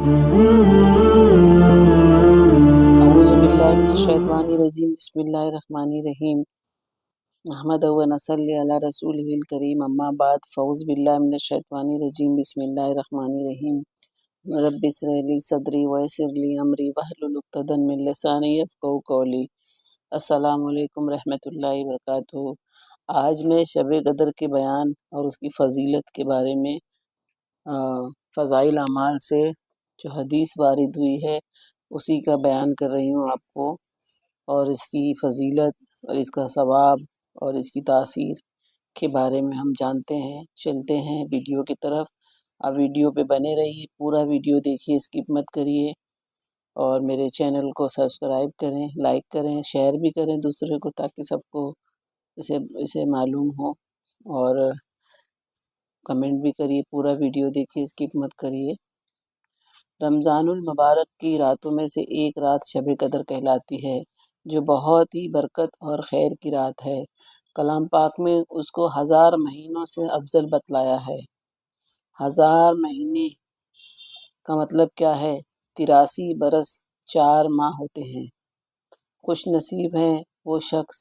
اعوذ باللہ من الشیطان الرجیم بسم اللہ الرحمن الرحیم احمد و نصلی علی رسولہ الکریم اما بعد فاعوذ باللہ من الشیطان الرجیم بسم اللہ الرحمن الرحیم رب اشرح لی صدری ویسر لی امری واحلل عقدۃ من لسانی یفقہوا قولی۔ السلام علیکم رحمۃ اللہ وبرکاتہ۔ آج میں شب قدر کے بیان اور اس کی فضیلت کے بارے میں فضائل اعمال سے جو حدیث وارد ہوئی ہے اسی کا بیان کر رہی ہوں آپ کو، اور اس کی فضیلت اور اس کا ثواب اور اس کی تاثیر کے بارے میں ہم جانتے ہیں۔ چلتے ہیں ویڈیو کی طرف، آپ ویڈیو پہ بنے رہیے، پورا ویڈیو دیکھیے، اسکپ مت کریے، اور میرے چینل کو سبسکرائب کریں، لائک کریں، شیئر بھی کریں دوسرے کو تاکہ سب کو اسے معلوم ہو، اور کمنٹ بھی کریے، پورا ویڈیو دیکھیے، اسکپ مت کریے۔ رمضان المبارک کی راتوں میں سے ایک رات شب قدر کہلاتی ہے، جو بہت ہی برکت اور خیر کی رات ہے۔ کلام پاک میں اس کو 1000 مہینوں سے افضل بتلایا ہے۔ 1000 مہینے کا مطلب کیا ہے؟ 83 برس 4 ماہ ہوتے ہیں۔ خوش نصیب ہیں وہ شخص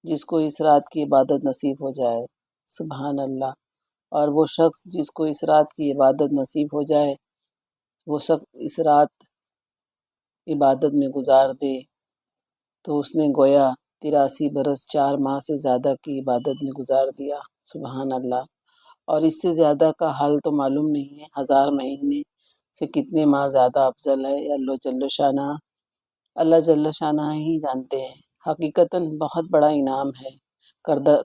جس کو اس رات کی عبادت نصیب ہو جائے، سبحان اللہ۔ اور وہ شخص جس کو اس رات کی عبادت نصیب ہو جائے، وہ شخص اس رات عبادت میں گزار دے تو اس نے گویا 83 برس 4 ماہ سے زیادہ کی عبادت میں گزار دیا، سبحان اللہ۔ اور اس سے زیادہ کا حال تو معلوم نہیں ہے، 1000 مہینے سے کتنے ماہ زیادہ افضل ہے، اللہ جل شانہ ہی جانتے ہیں۔ حقیقتاً بہت بڑا انعام ہے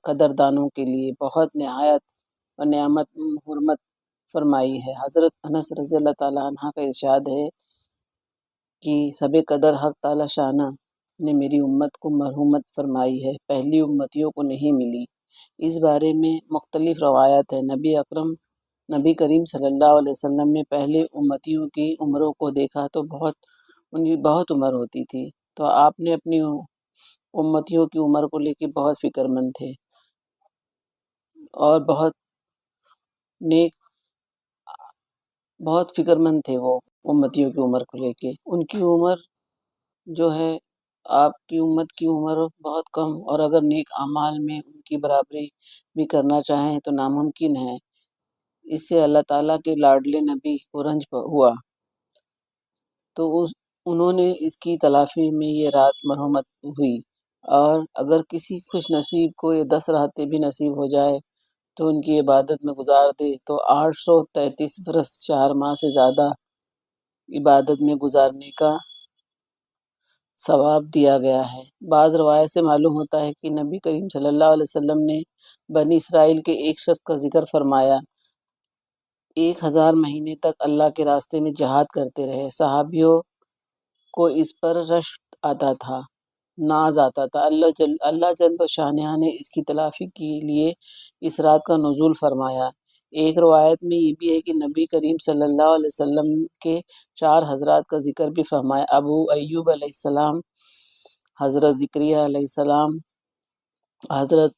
قدردانوں کے لیے، بہت نہایت اور نعمت حرمت فرمائی ہے۔ حضرت انس رضی اللہ تعالیٰ عنہ کا ارشاد ہے کہ شب قدر حق تعالیٰ شانہ نے میری امت کو مرحومت فرمائی ہے، پہلی امتیوں کو نہیں ملی۔ اس بارے میں مختلف روایات ہیں۔ نبی کریم صلی اللہ علیہ وسلم نے پہلے امتیوں کی عمروں کو دیکھا تو ان کی بہت عمر ہوتی تھی، تو آپ نے اپنی امتیوں کی عمر کو لے کے بہت فکر مند تھے اور بہت فکر مند تھے وہ امتیوں کی عمر کو لے کے۔ ان کی عمر جو ہے آپ کی امت کی عمر بہت کم، اور اگر نیک اعمال میں ان کی برابری بھی کرنا چاہیں تو ناممکن ہے۔ اس سے اللہ تعالیٰ کے لاڈلے نبی کو رنج ہوا، تو انہوں نے اس کی تلافی میں یہ رات مرحومت ہوئی۔ اور اگر کسی خوش نصیب کو یہ 10 راتیں بھی نصیب ہو جائے تو ان کی عبادت میں گزار دے تو 833 برس 4 ماہ سے زیادہ عبادت میں گزارنے کا ثواب دیا گیا ہے۔ بعض روایت سے معلوم ہوتا ہے کہ نبی کریم صلی اللہ علیہ وسلم نے بنی اسرائیل کے ایک شخص کا ذکر فرمایا، 1000 مہینے تک اللہ کے راستے میں جہاد کرتے رہے۔ صحابیوں کو اس پر رشک آتا تھا، ناز آتا تھا۔ اللہ جل شانہ نے اس کی تلافی کے لیے اس رات کا نزول فرمایا۔ ایک روایت میں یہ بھی ہے کہ نبی کریم صلی اللہ علیہ وسلم کے 4 حضرات کا ذکر بھی فرمایا، ابو ایوب علیہ السلام، حضرت زکریا علیہ السلام، حضرت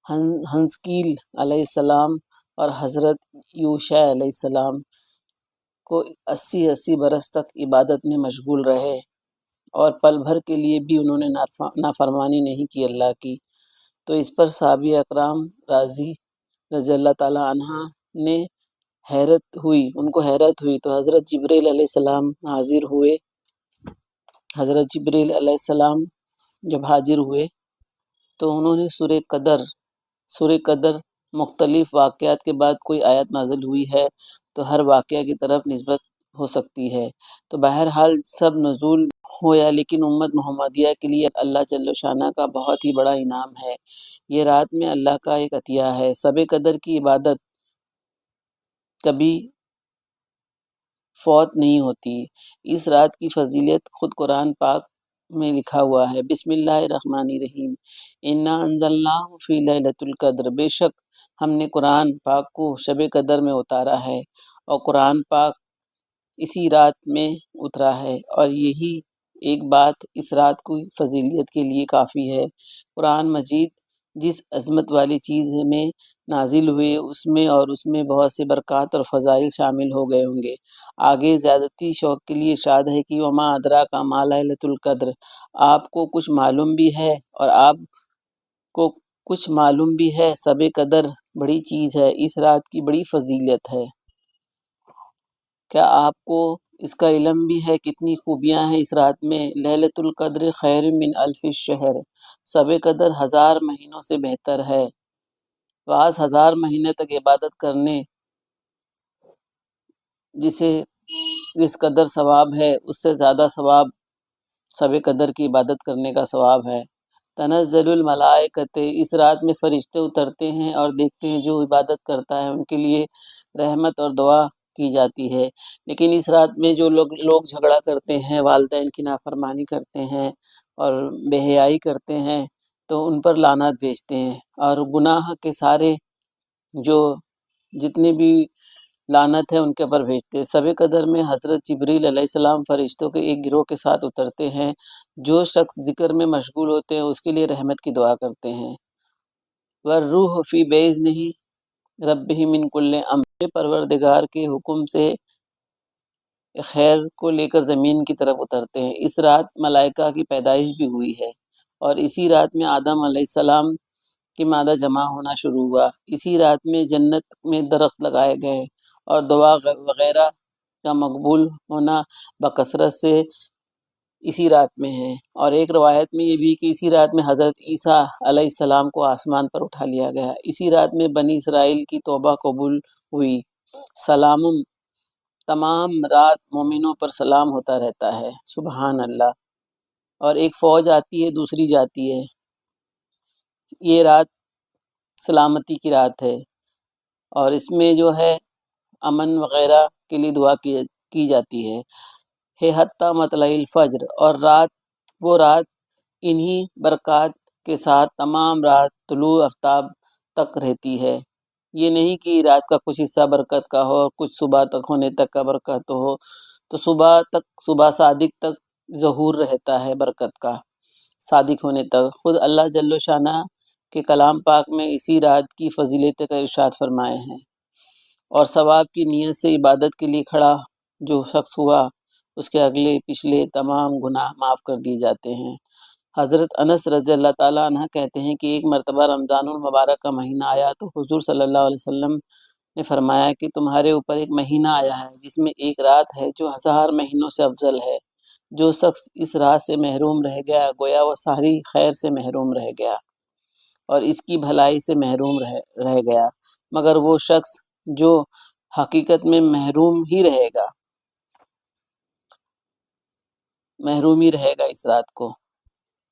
حنظکیل علیہ السلام اور حضرت یوشع علیہ السلام کو 80 برس تک عبادت میں مشغول رہے، اور پل بھر کے لیے بھی انہوں نے نافرمانی نہیں کی اللہ کی۔ تو اس پر صحابہ اکرام رضی اللہ تعالیٰ عنہ نے ان کو حیرت ہوئی، تو حضرت جبریل علیہ السلام حاضر ہوئے۔ حضرت جبریل علیہ السلام جب حاضر ہوئے تو انہوں نے سورہ قدر مختلف واقعات کے بعد کوئی آیت نازل ہوئی ہے تو ہر واقعہ کی طرف نسبت ہو سکتی ہے، تو بہرحال سب نزول ہویا، لیکن امت محمدیہ کے لیے اللہ جل شانہ کا بہت ہی بڑا انعام ہے۔ یہ رات میں اللہ کا ایک عطیہ ہے۔ شب قدر کی عبادت کبھی فوت نہیں ہوتی۔ اس رات کی فضیلت خود قرآن پاک میں لکھا ہوا ہے، بسم اللہ الرحمن الرحیم، انا انزلناہ فی لیلۃ القدر، بے شک ہم نے قرآن پاک کو شب قدر میں اتارا ہے، اور قرآن پاک اسی رات میں اترا ہے، اور یہی ایک بات اس رات کی فضیلت کے لیے کافی ہے۔ قرآن مجید جس عظمت والی چیز میں نازل ہوئے اس میں بہت سے برکات اور فضائل شامل ہو گئے ہوں گے۔ آگے زیادتی شوق کے لیے ارشاد ہے کہ وما ادراک ما لیلۃ القدر، آپ کو کچھ معلوم بھی ہے اور آپ کو کچھ معلوم بھی ہے شب قدر بڑی چیز ہے، اس رات کی بڑی فضیلت ہے۔ کیا آپ کو اس کا علم بھی ہے کتنی خوبیاں ہیں اس رات میں؟ لیلۃ القدر خیر من الف الشہر، شب قدر 1000 مہینوں سے بہتر ہے۔ بعض 1000 مہینے تک عبادت کرنے جس قدر ثواب ہے اس سے زیادہ ثواب شب قدر کی عبادت کرنے کا ثواب ہے۔ تنزل الملائکۃ، اس رات میں فرشتے اترتے ہیں اور دیکھتے ہیں جو عبادت کرتا ہے ان کے لیے رحمت اور دعا کی جاتی ہے۔ لیکن اس رات میں جو لوگ جھگڑا کرتے ہیں، والدین کی نافرمانی کرتے ہیں اور بے حیائی کرتے ہیں تو ان پر لعنت بھیجتے ہیں، اور گناہ کے سارے جو جتنے بھی لعنت ہے ان کے پر بھیجتے ہیں۔ شب قدر میں حضرت جبریل علیہ السلام فرشتوں کے ایک گروہ کے ساتھ اترتے ہیں، جو شخص ذکر میں مشغول ہوتے ہیں اس کے لیے رحمت کی دعا کرتے ہیں۔ والروح فی بإذنہ ربہ من کل امر، پروردگار کے حکم سے خیر کو لے کر زمین کی طرف اترتے ہیں۔ اس رات ملائکہ کی پیدائش بھی ہوئی ہے، اور اسی رات میں آدم علیہ السلام کی مادہ جمع ہونا شروع ہوا۔ اسی رات میں جنت میں درخت لگائے گئے، اور دعا وغیرہ کا مقبول ہونا بکثرت سے اسی رات میں ہے۔ اور ایک روایت میں یہ بھی کہ اسی رات میں حضرت عیسیٰ علیہ السلام کو آسمان پر اٹھا لیا گیا۔ اسی رات میں بنی اسرائیل کی توبہ قبول ہوئی۔ سلام، تمام رات مومنوں پر سلام ہوتا رہتا ہے۔ سبحان اللہ۔ اور ایک فوج آتی ہے، دوسری جاتی ہے۔ یہ رات سلامتی کی رات ہے، اور اس میں جو ہے امن وغیرہ کے لیے دعا کی جاتی ہے۔ حتی مطلع الفجر، اور وہ رات انہی برکات کے ساتھ تمام رات طلوع آفتاب تک رہتی ہے۔ یہ نہیں کہ رات کا کچھ حصہ برکت کا ہو اور کچھ صبح تک ہونے تک کا برکت ہو، تو صبح صادق تک ظہور رہتا ہے برکت کا، صادق ہونے تک۔ خود اللہ جل شانہ کے کلام پاک میں اسی رات کی فضیلت کا ارشاد فرمائے ہیں۔ اور ثواب کی نیت سے عبادت کے لیے کھڑا جو شخص ہوا، اس کے اگلے پچھلے تمام گناہ معاف کر دیے جاتے ہیں۔ حضرت انس رضی اللہ تعالیٰ عنہ کہتے ہیں کہ ایک مرتبہ رمضان المبارک کا مہینہ آیا تو حضور صلی اللہ علیہ وسلم نے فرمایا کہ تمہارے اوپر ایک مہینہ آیا ہے جس میں ایک رات ہے جو 1000 مہینوں سے افضل ہے۔ جو شخص اس رات سے محروم رہ گیا گویا وہ ساری خیر سے محروم رہ گیا اور اس کی بھلائی سے محروم رہ گیا، مگر وہ شخص جو حقیقت میں محروم ہی رہے گا اس رات کو۔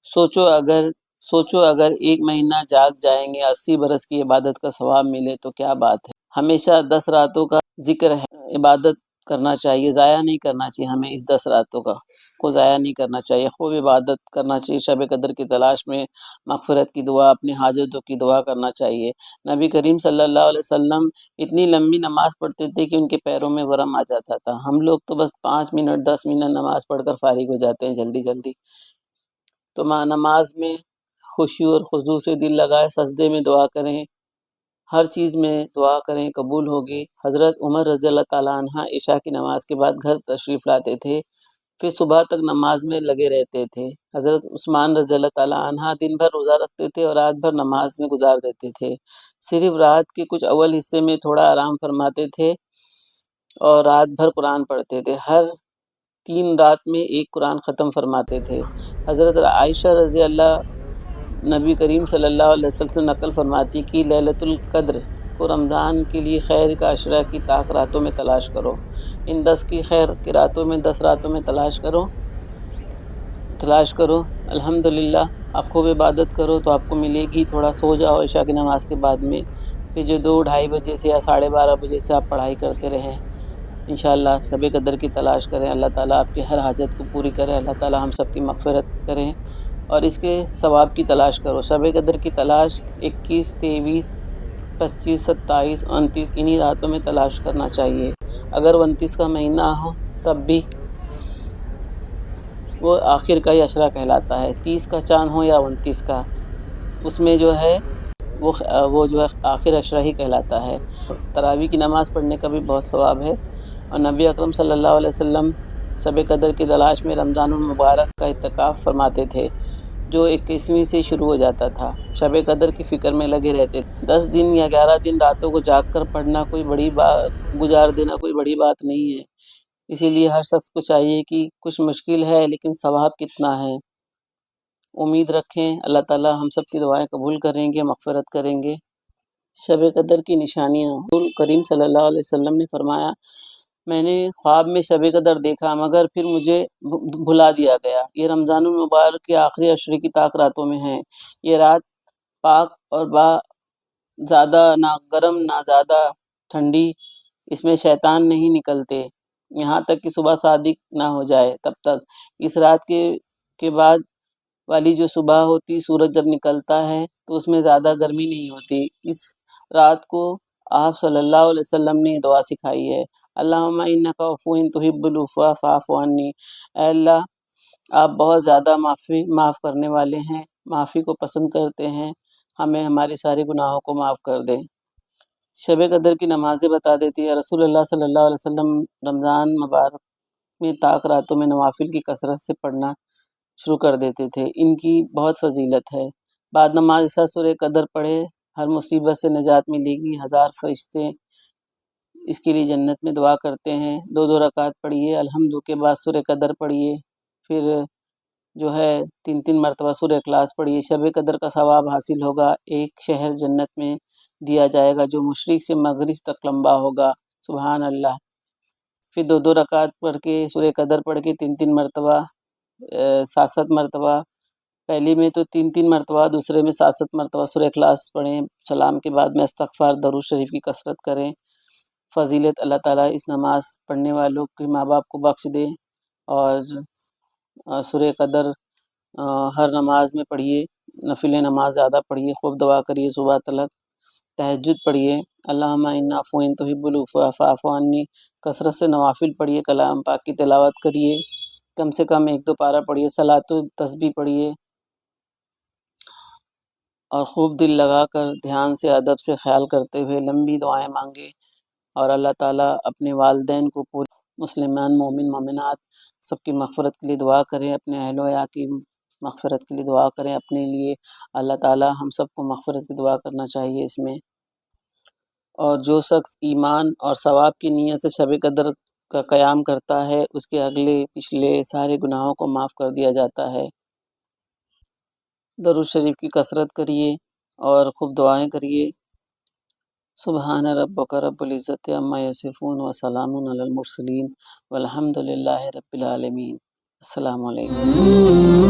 سوچو اگر ایک مہینہ جاگ جائیں گے 80 برس کی عبادت کا ثواب ملے تو کیا بات ہے۔ ہمیشہ 10 راتوں کا ذکر ہے، عبادت کرنا چاہیے، ضائع نہیں کرنا چاہیے، ہمیں اس 10 راتوں کو ضائع نہیں کرنا چاہیے، خوب عبادت کرنا چاہیے، شب قدر کی تلاش میں مغفرت کی دعا، اپنی حاجتوں کی دعا کرنا چاہیے۔ نبی کریم صلی اللہ علیہ وسلم اتنی لمبی نماز پڑھتے تھے کہ ان کے پیروں میں ورم آ جاتا تھا۔ ہم لوگ تو بس 5 منٹ 10 منٹ نماز پڑھ کر فارغ ہو جاتے ہیں جلدی جلدی۔ تو نماز میں خوشی اور خضوع سے دل لگائے، سجدے میں دعا کریں، ہر چیز میں دعا کریں، قبول ہوگی۔ حضرت عمر رضی اللہ تعالیٰ عنہ عشاء کی نماز کے بعد گھر تشریف لاتے تھے، پھر صبح تک نماز میں لگے رہتے تھے۔ حضرت عثمان رضی اللہ تعالیٰ عنہ دن بھر روزہ رکھتے تھے اور رات بھر نماز میں گزار دیتے تھے، صرف رات کے کچھ اول حصے میں تھوڑا آرام فرماتے تھے اور رات بھر قرآن پڑھتے تھے، ہر 3 رات میں ایک قرآن ختم فرماتے تھے۔ حضرت عائشہ رضی اللہ نبی کریم صلی اللہ علیہ وسلم نقل فرماتی کہ لیلۃ القدر کو رمضان کے لیے خیر کا عشرہ کی طاق راتوں میں تلاش کرو، ان 10 کی خیر کی راتوں میں 10 راتوں میں تلاش کرو۔ الحمدللہ آپ خوب عبادت کرو تو آپ کو ملے گی۔ تھوڑا سو جاؤ عشاء کی نماز کے بعد میں، پھر جو 2-2:30 بجے سے یا 12:30 بجے سے آپ پڑھائی کرتے رہیں، انشاءاللہ شب قدر کی تلاش کریں، اللہ تعالیٰ آپ کی ہر حاجت کو پوری کرے، اللہ تعالیٰ ہم سب کی مغفرت کریں، اور اس کے ثواب کی تلاش کرو۔ شب قدر کی تلاش 21، 23، 25، 27، 29 انہی راتوں میں تلاش کرنا چاہیے۔ اگر 29 کا مہینہ ہو تب بھی وہ آخر کا ہی عشرہ کہلاتا ہے، 30 کا چاند ہو یا 29 کا، اس میں جو ہے وہ جو ہے آخر عشرہ ہی کہلاتا ہے۔ تراویح کی نماز پڑھنے کا بھی بہت ثواب ہے، اور نبی اکرم صلی اللہ علیہ وسلم شب قدر کی تلاش میں رمضان المبارک کا اعتکاف فرماتے تھے، جو 21ویں سے شروع ہو جاتا تھا۔ شب قدر کی فکر میں لگے رہتے تھے۔ 10 دن یا 11 دن راتوں کو جاگ کر پڑھنا گزار دینا کوئی بڑی بات نہیں ہے، اسی لیے ہر شخص کو چاہیے کہ کچھ مشکل ہے لیکن ثواب کتنا ہے۔ امید رکھیں اللہ تعالی ہم سب کی دعائیں قبول کریں گے، مغفرت کریں گے۔ شب قدر کی نشانیاں۔ رسول کریم صلی اللہ علیہ وسلم نے فرمایا، میں نے خواب میں شب قدر دیکھا مگر پھر مجھے بھلا دیا گیا۔ یہ رمضان المبارک کے آخری عشرے کی طاق راتوں میں ہے۔ یہ رات پاک اور زیادہ نہ گرم نہ زیادہ ٹھنڈی، اس میں شیطان نہیں نکلتے یہاں تک کہ صبح صادق نہ ہو جائے تب تک۔ اس رات کے بعد والی جو صبح ہوتی، سورج جب نکلتا ہے تو اس میں زیادہ گرمی نہیں ہوتی۔ اس رات کو آپ صلی اللہ علیہ وسلم نے دعا سکھائی ہے، اللہم انک عفو تحب العفو فاعف عنی، اے اللہ آپ بہت زیادہ معاف کرنے والے ہیں، معافی کو پسند کرتے ہیں، ہمیں ہمارے سارے گناہوں کو معاف کر دیں۔ شب قدر کی نمازیں بتا دیتی ہے۔ رسول اللہ صلی اللہ علیہ وسلم رمضان مبارک میں طاق راتوں میں نوافل کی کثرت سے پڑھنا شروع کر دیتے تھے۔ ان کی بہت فضیلت ہے۔ بعد نماز عشاء سورہ قدر پڑھے، ہر مصیبت سے نجات ملے گی۔ 1000 فرشتے اس کے لیے جنت میں دعا کرتے ہیں۔ 2 رکعت پڑھیے، الحمد کے بعد سورہ قدر پڑھیے، پھر جو ہے 3 مرتبہ سورہ اخلاص پڑھیے۔ شب قدر کا ثواب حاصل ہوگا۔ ایک شہر جنت میں دیا جائے گا جو مشرق سے مغرب تک لمبا ہوگا۔ سبحان اللہ۔ پھر 2 رکعت پڑھ کے سورہ قدر پڑھ کے 3 مرتبہ 7 مرتبہ، پہلی میں تو 3 مرتبہ، دوسرے میں 7 مرتبہ سورہ اخلاص پڑھیں۔ سلام کے بعد میں استغفار درود شریف کی کثرت کریں۔ فضیلت اللہ تعالیٰ اس نماز پڑھنے والوں کے ماں باپ کو بخش دے۔ اور سورہ قدر ہر نماز میں پڑھیے، نفل نماز زیادہ پڑھیے، خوب دعا کریے صبح تلک، تہجد پڑھیے، اللہم انا عفو تحب العفو فاعف عنی، کثرت سے نوافل پڑھیے، کلام پاک کی تلاوت کریے، کم سے کم 1-2 پارہ پڑھیے، صلاۃ و تسبیح پڑھیے، اور خوب دل لگا کر دھیان سے ادب سے خیال کرتے ہوئے لمبی دعائیں مانگے، اور اللہ تعالیٰ اپنے والدین کو، پورے مسلمان مومن مومنات سب کی مغفرت کے لیے دعا کریں، اپنے اہل و عیال کی مغفرت کے لیے دعا کریں، اپنے لیے اللہ تعالیٰ ہم سب کو مغفرت کی دعا کرنا چاہیے اس میں۔ اور جو شخص ایمان اور ثواب کی نیت سے شب قدر کا قیام کرتا ہے، اس کے اگلے پچھلے سارے گناہوں کو معاف کر دیا جاتا ہے۔ درود شریف کی کثرت کریے اور خوب دعائیں کریے۔ سبحان ربک رب العزت عما یصفون وسلام علی المرسلین والحمد للہ رب العالمین۔ السلام علیکم۔